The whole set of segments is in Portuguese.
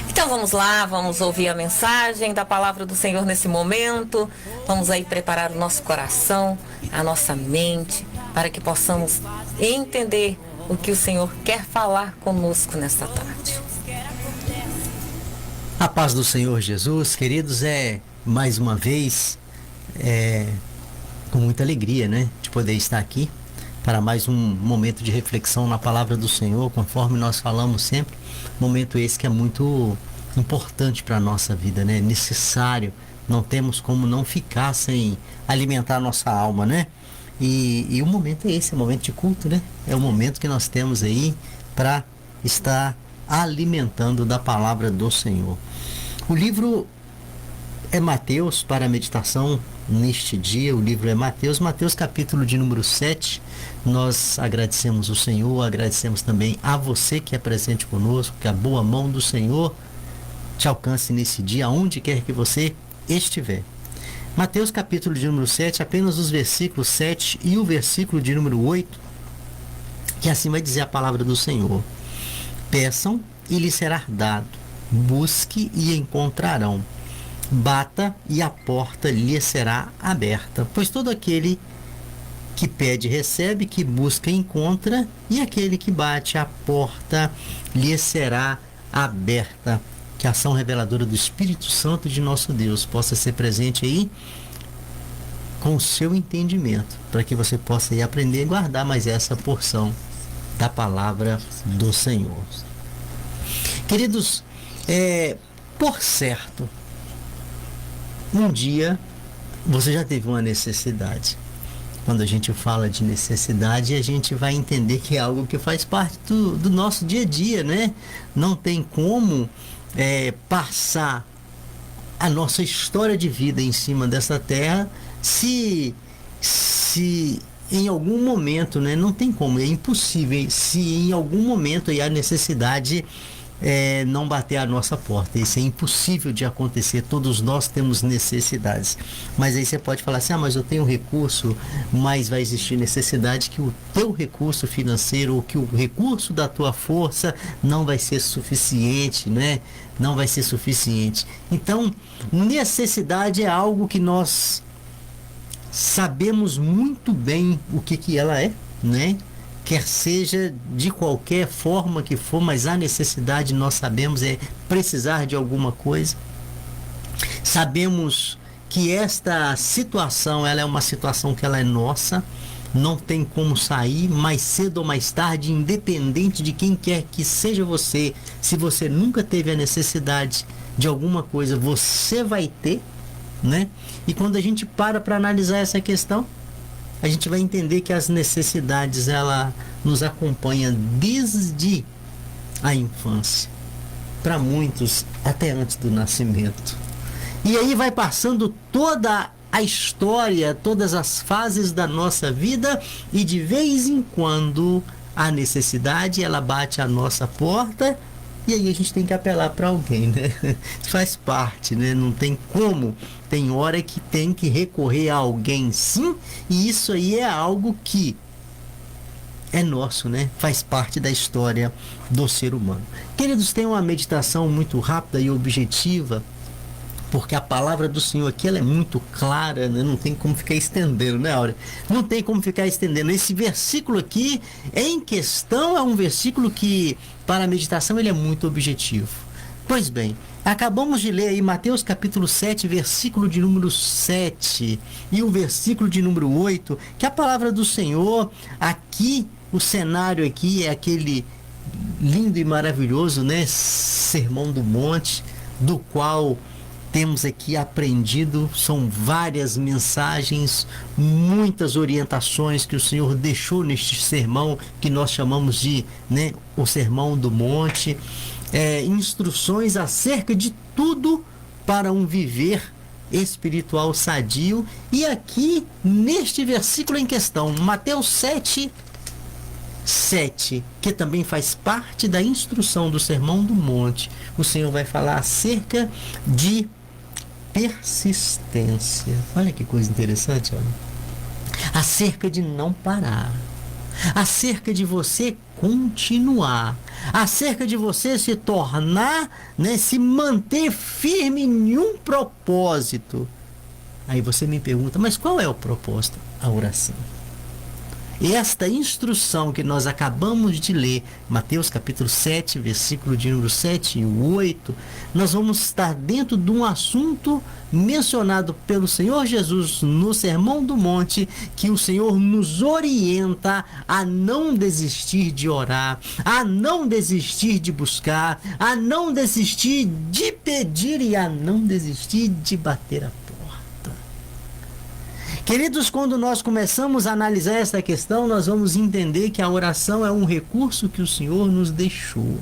Então vamos lá, vamos ouvir a mensagem da palavra do Senhor nesse momento. Vamos aí preparar o nosso coração, a nossa mente, para que possamos entender o que o Senhor quer falar conosco nesta tarde. A paz do Senhor Jesus, queridos, mais uma vez com muita alegria, né, de poder estar aqui para mais um momento de reflexão na palavra do Senhor, conforme nós falamos sempre, momento esse que é muito importante para a nossa vida, né, necessário, não temos como não ficar sem alimentar a nossa alma, né, e o momento é esse, é o momento de culto, né, é o momento que nós temos aí para estar alimentando da palavra do Senhor. O livro é Mateus para a meditação neste dia, o livro é Mateus capítulo de número 7, nós agradecemos o Senhor, agradecemos também a você que é presente conosco, que a boa mão do Senhor te alcance nesse dia, aonde quer que você estiver. Mateus capítulo de número 7, apenas os versículos 7 e o versículo de número 8, que assim vai dizer a palavra do Senhor. Peçam e lhes será dado, busque e encontrarão, bata e a porta lhe será aberta, pois todo aquele que pede recebe, que busca encontra, e aquele que bate a porta lhe será aberta. Que a ação reveladora do Espírito Santo de nosso Deus possa ser presente aí com o seu entendimento, para que você possa ir aprender e guardar mais essa porção da palavra do Senhor. Queridos, por certo, um dia você já teve uma necessidade. Quando a gente fala de necessidade, a gente vai entender que é algo que faz parte do nosso dia a dia, né? Não tem como passar a nossa história de vida em cima dessa terra se em algum momento, né? Não tem como, é impossível, se em algum momento aí a necessidade não bater a nossa porta. Isso é impossível de acontecer, todos nós temos necessidades, mas aí você pode falar assim, mas eu tenho recurso, mas vai existir necessidade que o teu recurso financeiro, ou que o recurso da tua força não vai ser suficiente, né? Não vai ser suficiente. Então, necessidade é algo que nós sabemos muito bem o que ela é, né? Quer seja de qualquer forma que for, mas a necessidade nós sabemos é precisar de alguma coisa. Sabemos que esta situação, ela é uma situação que ela é nossa, não tem como sair, mais cedo ou mais tarde, independente de quem quer que seja você, se você nunca teve a necessidade de alguma coisa, você vai ter, né? E quando a gente para analisar essa questão, a gente vai entender que as necessidades, ela nos acompanha desde a infância, para muitos até antes do nascimento, e aí vai passando toda a história, todas as fases da nossa vida, e de vez em quando a necessidade, ela bate a nossa porta, e aí a gente tem que apelar para alguém, né? Faz parte, né? Não tem como. Tem hora que tem que recorrer a alguém, sim, e isso aí é algo que é nosso, né? Faz parte da história do ser humano. Queridos, tem uma meditação muito rápida e objetiva, porque a palavra do Senhor aqui, ela é muito clara, né? Não tem como ficar estendendo, né, Áurea? Não tem como ficar estendendo. Esse versículo aqui, em questão, é um versículo que, para a meditação, ele é muito objetivo. Pois bem, acabamos de ler aí Mateus capítulo 7, versículo de número 7 e o versículo de número 8, que a palavra do Senhor, aqui, o cenário aqui é aquele lindo e maravilhoso, né? Sermão do Monte, do qual temos aqui aprendido, são várias mensagens, muitas orientações que o Senhor deixou neste sermão, que nós chamamos de, né, o Sermão do Monte, instruções acerca de tudo para um viver espiritual sadio. E aqui, neste versículo em questão, Mateus 7, que também faz parte da instrução do Sermão do Monte, o Senhor vai falar acerca de persistência. Olha que coisa interessante, olha. Acerca de não parar. Acerca de você continuar, acerca de você se tornar, né, se manter firme em um propósito. Aí você me pergunta, mas qual é o propósito? A oração. Esta instrução que nós acabamos de ler, Mateus capítulo 7, versículo de número 7 e 8, nós vamos estar dentro de um assunto mencionado pelo Senhor Jesus no Sermão do Monte, que o Senhor nos orienta a não desistir de orar, a não desistir de buscar, a não desistir de pedir e a não desistir de bater a porta. Queridos, quando nós começamos a analisar esta questão, nós vamos entender que a oração é um recurso que o Senhor nos deixou.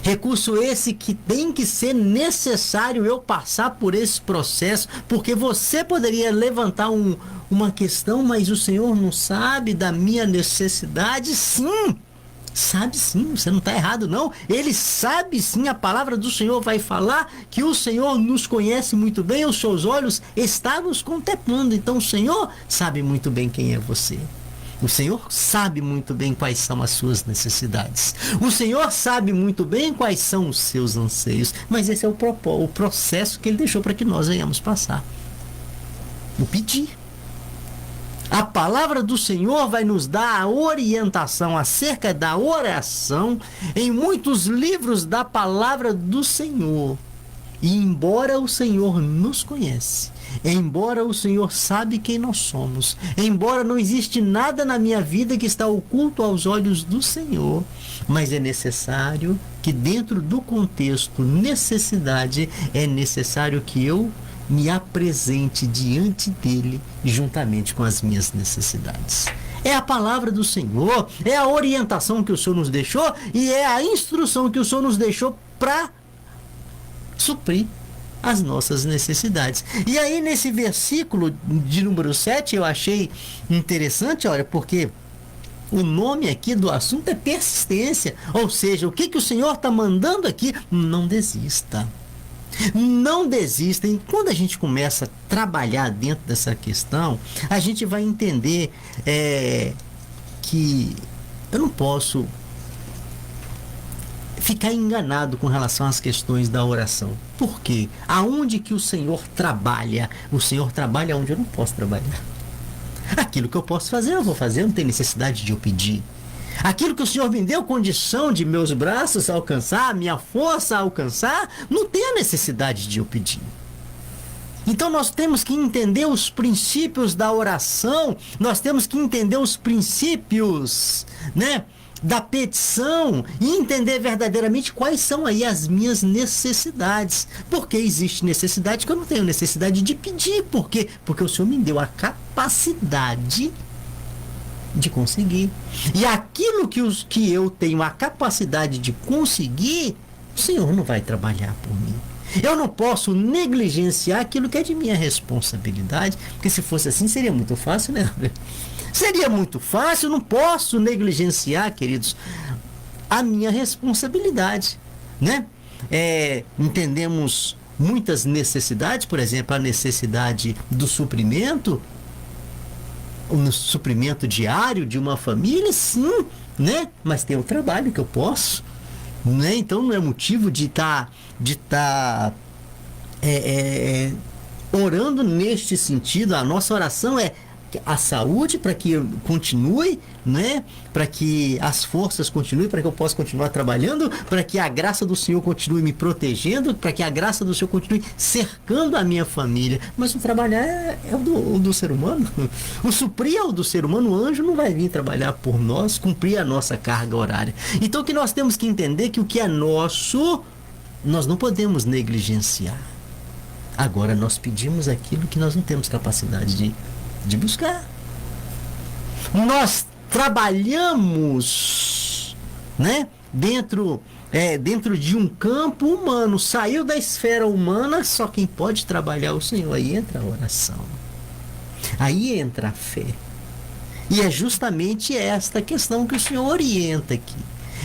Recurso esse que tem que ser necessário eu passar por esse processo, porque você poderia levantar uma questão, mas o Senhor não sabe da minha necessidade? Sim! Sabe sim, você não está errado não. Ele sabe sim, a palavra do Senhor vai falar que o Senhor nos conhece muito bem, os seus olhos estão nos contemplando. Então o Senhor sabe muito bem quem é você. O Senhor sabe muito bem quais são as suas necessidades. O Senhor sabe muito bem quais são os seus anseios. Mas esse é o processo que Ele deixou para que nós venhamos passar. O pedir. A palavra do Senhor vai nos dar a orientação acerca da oração em muitos livros da palavra do Senhor. E embora o Senhor nos conhece, embora o Senhor sabe quem nós somos, embora não existe nada na minha vida que está oculto aos olhos do Senhor, mas é necessário que dentro do contexto necessidade, é necessário que eu me apresente diante dele juntamente com as minhas necessidades. É a palavra do Senhor, é a orientação que o Senhor nos deixou e é a instrução que o Senhor nos deixou para suprir as nossas necessidades. E aí nesse versículo de número 7 eu achei interessante, olha, porque o nome aqui do assunto é persistência, ou seja, o que o Senhor está mandando aqui? Não desista. Não desistem. Quando a gente começa a trabalhar dentro dessa questão, a gente vai entender que eu não posso ficar enganado com relação às questões da oração. Por quê? Aonde que o Senhor trabalha? O Senhor trabalha onde eu não posso trabalhar. Aquilo que eu posso fazer, eu vou fazer, não tem necessidade de eu pedir. Aquilo que o Senhor me deu condição de meus braços alcançar, minha força alcançar, não tem a necessidade de eu pedir. Então nós temos que entender os princípios da oração, nós temos que entender os princípios, né, da petição e entender verdadeiramente quais são aí as minhas necessidades. Porque existe necessidade que eu não tenho necessidade de pedir. Por quê? Porque o Senhor me deu a capacidade de conseguir. E aquilo que eu tenho a capacidade de conseguir, o Senhor não vai trabalhar por mim. Eu não posso negligenciar aquilo que é de minha responsabilidade, porque se fosse assim seria muito fácil, né? Seria muito fácil, não posso negligenciar, queridos, a minha responsabilidade, né? Entendemos muitas necessidades, por exemplo, a necessidade do suprimento, no suprimento diário de uma família, sim, né? Mas tem o trabalho que eu posso, né? Então não é motivo de estar orando neste sentido. A nossa oração é a saúde para que eu continue, né? Para que as forças continuem, para que eu possa continuar trabalhando, para que a graça do Senhor continue me protegendo, para que a graça do Senhor continue cercando a minha família. Mas o trabalhar é o do ser humano. O suprir é o do ser humano. O anjo não vai vir trabalhar por nós, cumprir a nossa carga horária. Então o que nós temos que entender é que o que é nosso, nós não podemos negligenciar. Agora nós pedimos aquilo que nós não temos capacidade de buscar. Nós trabalhamos, né, dentro de um campo humano. Saiu da esfera humana, só quem pode trabalhar é o Senhor. Aí entra a oração, aí entra a fé. E é justamente esta questão que o Senhor orienta aqui.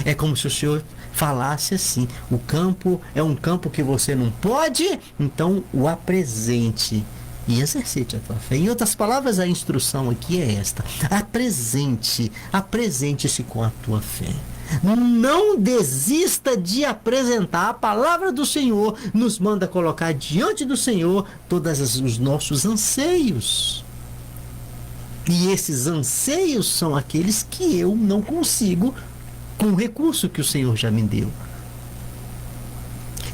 É como se o Senhor falasse assim: o campo é um campo que você não pode, então o apresente. e exercite a tua fé. Em outras palavras, a instrução aqui é esta: apresente-se com a tua fé. Não desista de apresentar. A palavra do Senhor nos manda colocar diante do Senhor todos os nossos anseios. E esses anseios são aqueles que eu não consigo com o recurso que o Senhor já me deu.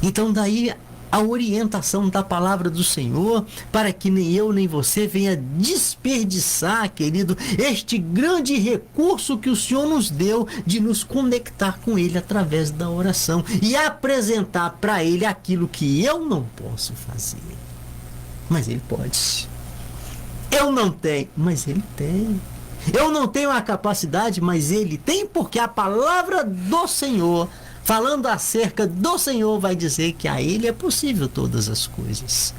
Então daí a orientação da palavra do Senhor, para que nem eu nem você venha desperdiçar, querido, este grande recurso que o Senhor nos deu de nos conectar com Ele através da oração e apresentar para Ele aquilo que eu não posso fazer, mas Ele pode. Eu não tenho, mas Ele tem. Eu não tenho a capacidade, mas Ele tem, porque a palavra do Senhor, falando acerca do Senhor, vai dizer que a Ele é possível todas as coisas.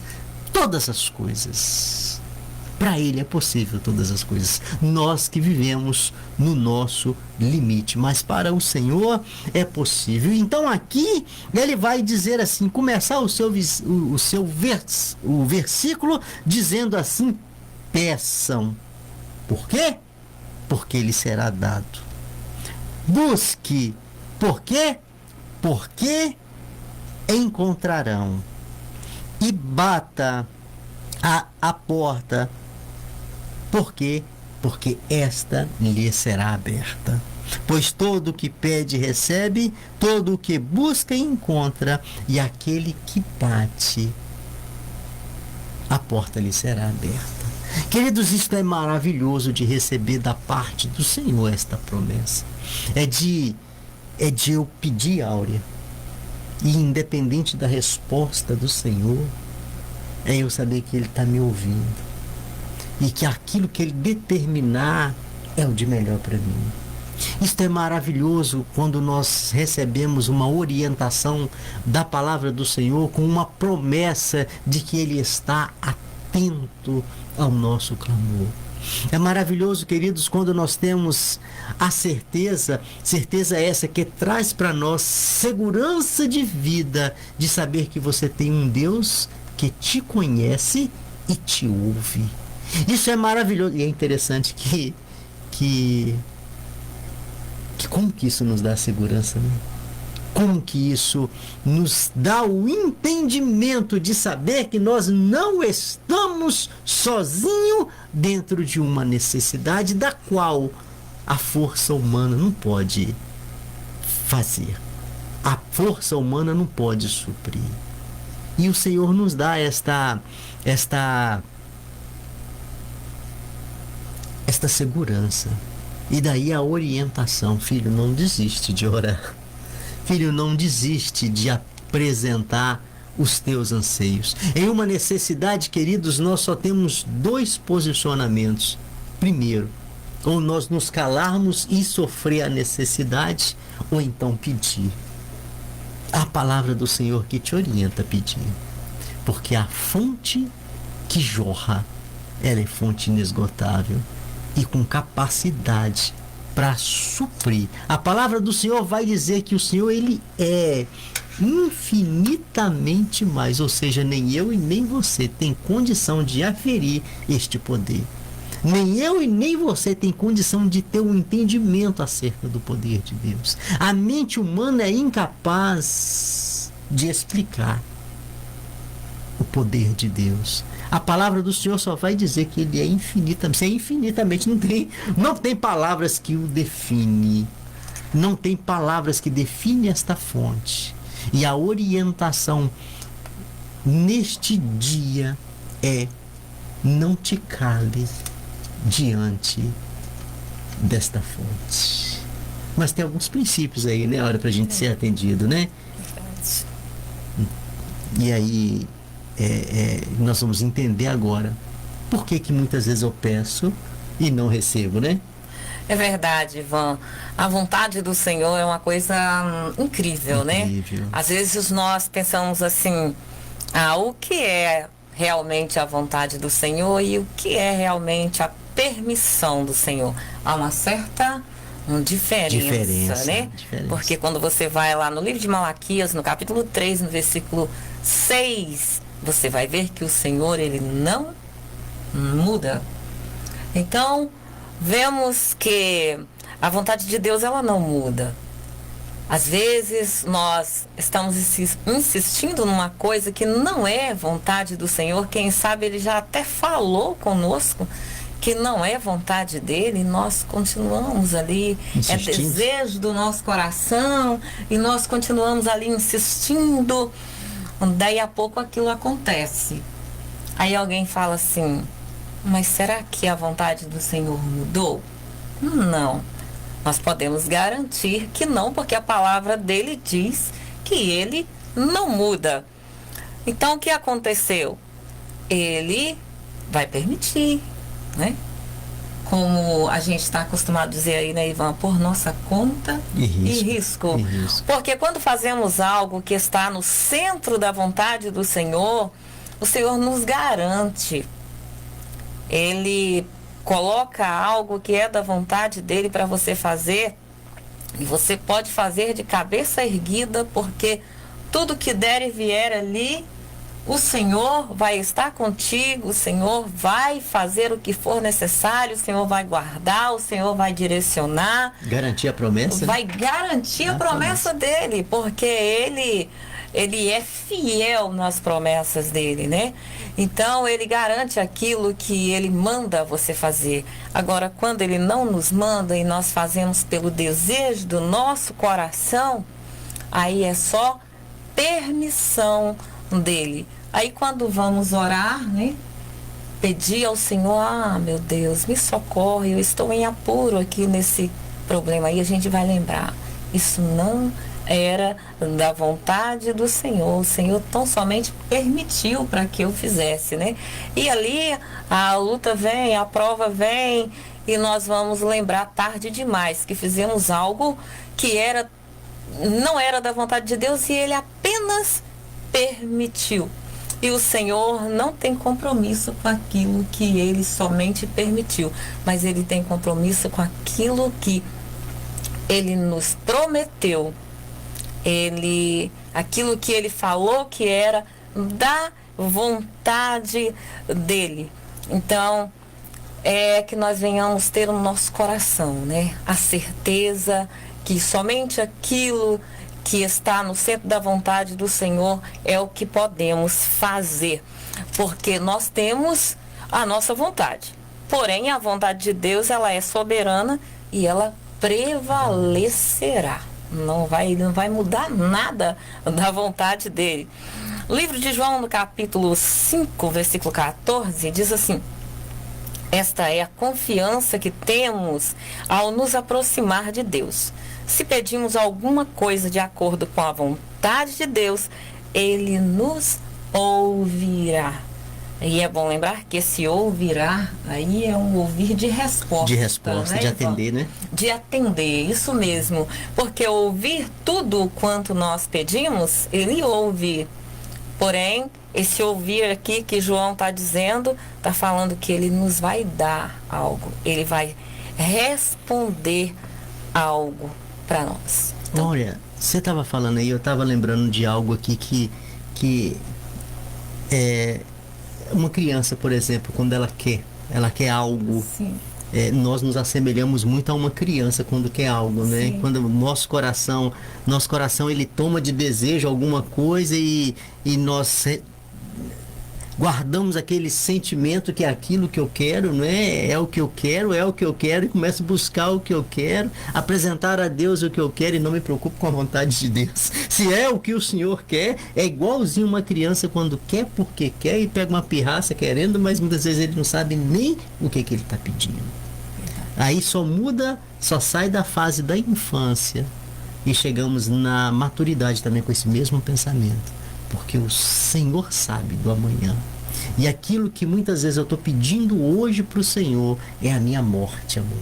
Todas as coisas. Para Ele é possível todas as coisas. Nós que vivemos no nosso limite, mas para o Senhor é possível. Então aqui ele vai dizer assim, começar o versículo dizendo assim: peçam. Por quê? Porque lhe será dado. Busque. Por quê? Porque encontrarão. E bata a porta. Por quê? Porque esta lhe será aberta. Pois todo o que pede recebe, todo o que busca encontra, e aquele que bate, a porta lhe será aberta. Queridos, isto é maravilhoso de receber da parte do Senhor esta promessa. É de eu pedir, Áurea, e independente da resposta do Senhor, é eu saber que Ele está me ouvindo e que aquilo que Ele determinar é o de melhor para mim. Isto é maravilhoso quando nós recebemos uma orientação da palavra do Senhor com uma promessa de que Ele está atento ao nosso clamor. É maravilhoso, queridos, quando nós temos a certeza essa que traz para nós segurança de vida, de saber que você tem um Deus que te conhece e te ouve. Isso é maravilhoso. E é interessante que como que isso nos dá segurança, né? Como que isso nos dá o entendimento de saber que nós não estamos sozinhos dentro de uma necessidade da qual a força humana não pode fazer. A força humana não pode suprir. E o Senhor nos dá esta segurança. E daí a orientação: filho, não desiste de orar. Filho, não desiste de apresentar os teus anseios. Em uma necessidade, queridos, nós só temos dois posicionamentos. Primeiro, ou nós nos calarmos e sofrer a necessidade, ou então pedir. A palavra do Senhor que te orienta a pedir. Porque a fonte que jorra, ela é fonte inesgotável e com capacidade para suprir. A palavra do Senhor vai dizer que o Senhor, Ele é infinitamente mais, ou seja, nem eu e nem você tem condição de aferir este poder. Nem eu e nem você tem condição de ter um entendimento acerca do poder de Deus. A mente humana é incapaz de explicar o poder de Deus. A palavra do Senhor só vai dizer que Ele é infinitamente. Se é infinitamente, não tem palavras que o definem. Não tem palavras que definem esta fonte. E a orientação neste dia é: não te cale diante desta fonte. Mas tem alguns princípios aí, né? A hora pra gente ser atendido, né? E aí nós vamos entender agora por que muitas vezes eu peço e não recebo, né? É verdade, Ivan. A vontade do Senhor é uma coisa incrível, né? Às vezes nós pensamos assim: o que é realmente a vontade do Senhor e o que é realmente a permissão do Senhor? Há uma certa diferença, né? Porque quando você vai lá no livro de Malaquias, no capítulo 3, no versículo 6, você vai ver que o Senhor, Ele não muda. Então, vemos que a vontade de Deus, ela não muda. Às vezes nós estamos insistindo numa coisa que não é vontade do Senhor. Quem sabe Ele já até falou conosco que não é vontade dele, e nós continuamos ali, é desejo do nosso coração, e nós continuamos ali insistindo. Daí a pouco aquilo acontece. Aí alguém fala assim: mas será que a vontade do Senhor mudou? Não. Nós podemos garantir que não, porque a palavra dele diz que ele não muda. Então, o que aconteceu? Ele vai permitir, né? Como a gente está acostumado a dizer aí, né, Ivan? Por nossa conta e risco. Porque quando fazemos algo que está no centro da vontade do Senhor, o Senhor nos garante. Ele coloca algo que é da vontade dele para você fazer, e você pode fazer de cabeça erguida, porque tudo que der e vier ali, o Senhor vai estar contigo, o Senhor vai fazer o que for necessário, o Senhor vai guardar, o Senhor vai direcionar. Garantir a promessa? Vai garantir a promessa dele, porque ele é fiel nas promessas dele, né? Então, ele garante aquilo que ele manda você fazer. Agora, quando ele não nos manda e nós fazemos pelo desejo do nosso coração, aí é só permissão dele. Aí, quando vamos orar, né? Pedir ao Senhor: meu Deus, me socorre, eu estou em apuro aqui nesse problema. Aí a gente vai lembrar, isso não era da vontade do Senhor. O Senhor tão somente permitiu para que eu fizesse, né? E ali a luta vem, a prova vem, e nós vamos lembrar tarde demais que fizemos algo que não era da vontade de Deus, e ele apenas permitiu. E o Senhor não tem compromisso com aquilo que ele somente permitiu, mas ele tem compromisso com aquilo que ele nos prometeu. Aquilo que ele falou que era da vontade dele. Então, é que nós venhamos ter no nosso coração, né, a certeza que somente aquilo que está no centro da vontade do Senhor é o que podemos fazer, porque nós temos a nossa vontade. Porém, a vontade de Deus, ela é soberana e ela prevalecerá. Não vai mudar nada da vontade dele. O livro de João, no capítulo 5, versículo 14, diz assim: esta é a confiança que temos ao nos aproximar de Deus. Se pedimos alguma coisa de acordo com a vontade de Deus, ele nos ouvirá. E é bom lembrar que esse ouvirá aí é um ouvir de resposta. De resposta, né, de atender, né? De atender, isso mesmo. Porque ouvir tudo quanto nós pedimos, ele ouve. Porém, esse ouvir aqui que João está dizendo, está falando que ele nos vai dar algo. Ele vai responder algo para nós. Então, olha, você estava falando aí, eu estava lembrando de algo aqui que é uma criança, por exemplo, quando ela quer algo. Sim. Nós nos assemelhamos muito a uma criança quando quer algo, né? Sim. Quando o nosso coração ele toma de desejo alguma coisa e nós guardamos aquele sentimento que é aquilo que eu quero, né? É o que eu quero e começo a buscar o que eu quero, apresentar a Deus o que eu quero e não me preocupo com a vontade de Deus. Se é o que o Senhor quer, é igualzinho uma criança quando quer porque quer e pega uma pirraça querendo, mas muitas vezes ele não sabe nem o que ele está pedindo. Aí só sai da fase da infância e chegamos na maturidade também com esse mesmo pensamento. Porque o Senhor sabe do amanhã. E aquilo que muitas vezes eu estou pedindo hoje para o Senhor é a minha morte amanhã.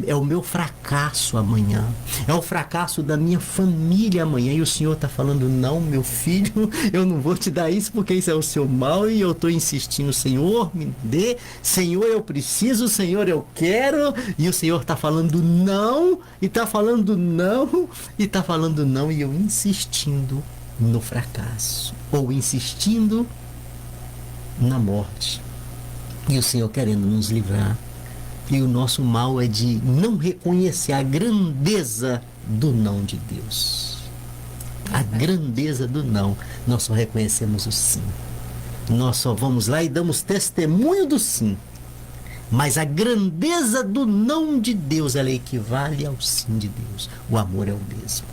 É o meu fracasso amanhã. É o fracasso da minha família amanhã. E o Senhor está falando: não, meu filho, eu não vou te dar isso porque isso é o seu mal. E eu estou insistindo: Senhor, me dê. Senhor, eu preciso. Senhor, eu quero. E o Senhor está falando não. E está falando não. E está falando não. E eu insistindo no fracasso, ou insistindo na morte. E o Senhor querendo nos livrar. E o nosso mal é de não reconhecer a grandeza do não de Deus. A grandeza do não. Nós só reconhecemos o sim. Nós só vamos lá e damos testemunho do sim. Mas a grandeza do não de Deus, ela equivale ao sim de Deus. O amor é o mesmo.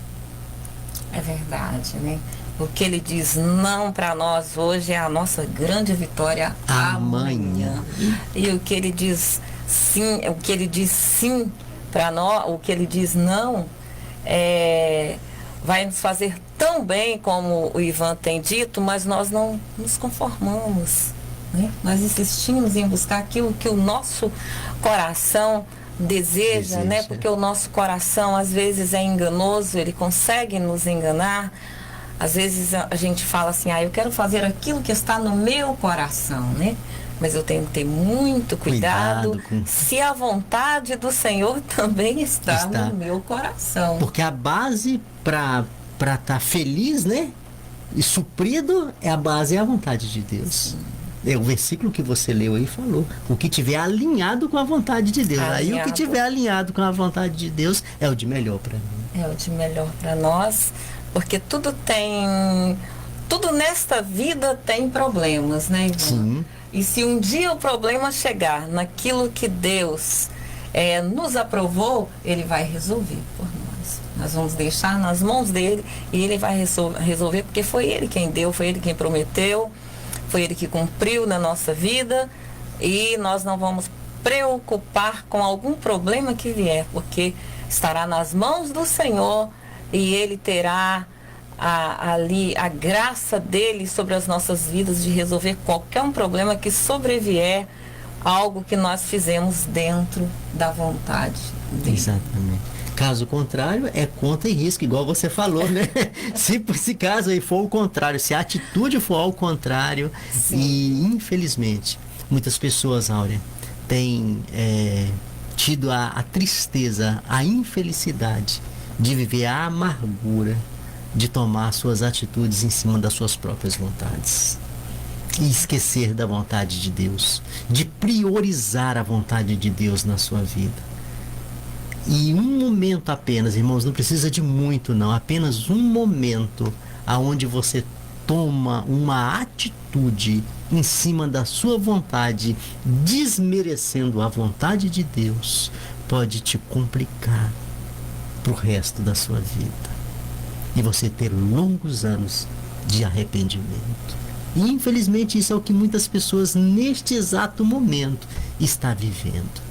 É verdade, né? O que ele diz não para nós hoje é a nossa grande vitória amanhã. E o que ele diz sim, para nós, o que ele diz não, vai nos fazer tão bem como o Ivan tem dito, mas nós não nos conformamos, né? Nós insistimos em buscar aquilo que o nosso coração deseja, né? Porque o nosso coração às vezes é enganoso, ele consegue nos enganar. Às vezes a gente fala assim, eu quero fazer aquilo que está no meu coração, né? Mas eu tenho que ter muito cuidado se a vontade do Senhor também está no meu coração. Porque a base para estar feliz, né? E suprido, a base é a vontade de Deus. O versículo que você leu aí falou, o que tiver alinhado com a vontade de Deus. Aí o que tiver alinhado com a vontade de Deus é o de melhor para mim. É o de melhor para nós, porque tudo nesta vida tem problemas, né, Ivan? Sim. E se um dia o problema chegar naquilo que Deus nos aprovou, Ele vai resolver por nós. Nós vamos deixar nas mãos dele e Ele vai resolver, porque foi Ele quem deu, foi Ele quem prometeu, foi Ele que cumpriu na nossa vida, e nós não vamos preocupar com algum problema que vier, porque estará nas mãos do Senhor e Ele terá ali a graça dele sobre as nossas vidas de resolver qualquer um problema que sobrevier, algo que nós fizemos dentro da vontade dele. Exatamente. Caso contrário, é conta e risco, igual você falou, né? se caso aí for o contrário, se a atitude for ao contrário, sim. E infelizmente, muitas pessoas, Áurea, têm tido a tristeza, a infelicidade de viver a amargura de tomar suas atitudes em cima das suas próprias vontades e esquecer da vontade de Deus, de priorizar a vontade de Deus na sua vida. E um momento apenas, irmãos, não precisa de muito não, apenas um momento aonde você toma uma atitude em cima da sua vontade, desmerecendo a vontade de Deus, pode te complicar pro resto da sua vida. E você ter longos anos de arrependimento. E infelizmente isso é o que muitas pessoas neste exato momento está vivendo.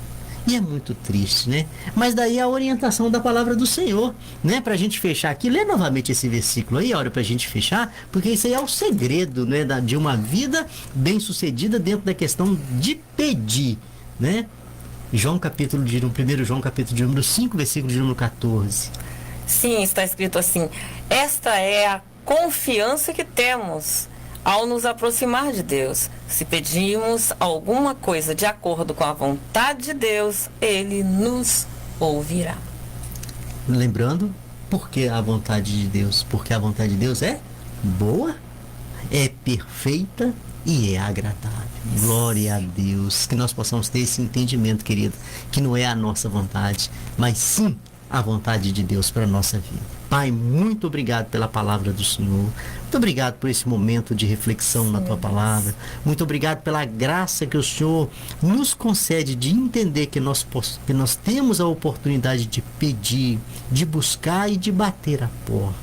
E é muito triste, né? Mas daí a orientação da palavra do Senhor, né? Pra gente fechar aqui, lê novamente esse versículo aí, olha, pra gente fechar, porque isso aí é o segredo, né? De uma vida bem sucedida dentro da questão de pedir, né? 1 João capítulo de número 5, versículo de número 14. Sim, está escrito assim: esta é a confiança que temos ao nos aproximar de Deus. Se pedimos alguma coisa de acordo com a vontade de Deus, Ele nos ouvirá. Lembrando, por que a vontade de Deus? Porque a vontade de Deus é boa, é perfeita e é agradável. Glória a Deus. Que nós possamos ter esse entendimento, querido, que não é a nossa vontade, mas sim a vontade de Deus para a nossa vida. Pai, muito obrigado pela palavra do Senhor. Muito obrigado por esse momento de reflexão na tua palavra. Muito obrigado pela graça que o Senhor nos concede de entender que nós temos a oportunidade de pedir, de buscar e de bater a porta.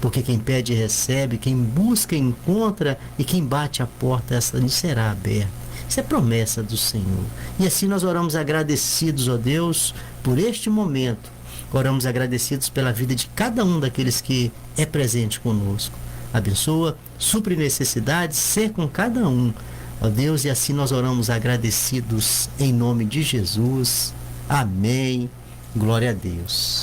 Porque quem pede recebe, quem busca encontra, e quem bate a porta, essa lhe será aberta. Isso é promessa do Senhor. E assim nós oramos agradecidos, ó Deus, por este momento. Oramos agradecidos pela vida de cada um daqueles que é presente conosco. Abençoa, supre necessidades, ser com cada um, ó Deus, e assim nós oramos agradecidos em nome de Jesus. Amém. Glória a Deus.